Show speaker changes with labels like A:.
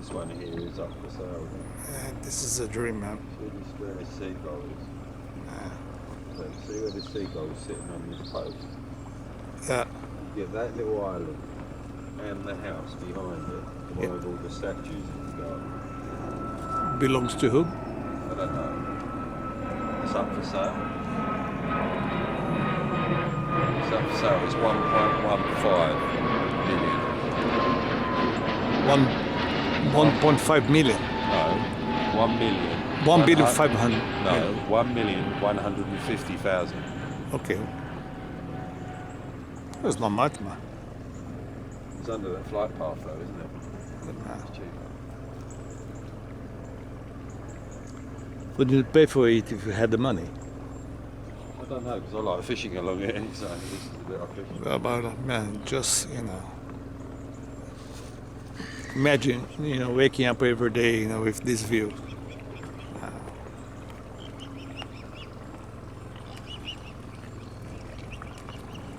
A: This one here is up for sale.
B: This is a dream, man.
A: See where the seagull is. So see where the seagull is sitting on this post?
B: Yeah.
A: You get that little island and the house behind it, the one with all the statues in the garden.
B: Belongs to who?
A: I don't know. It's up for sale. It's up for sale. It's 1.15 million.
B: 1.5 million.
A: No, 1 million.
B: 1 billion 500.
A: No, 1,150,000.
B: Okay. That's not much, man.
A: It's under that flight path though, isn't it? It's cheaper.
B: Would you pay for it if you had the money?
A: I don't know, because I like fishing along it, so this is the bit I fish.
B: About man, just imagine, waking up every day, with this view.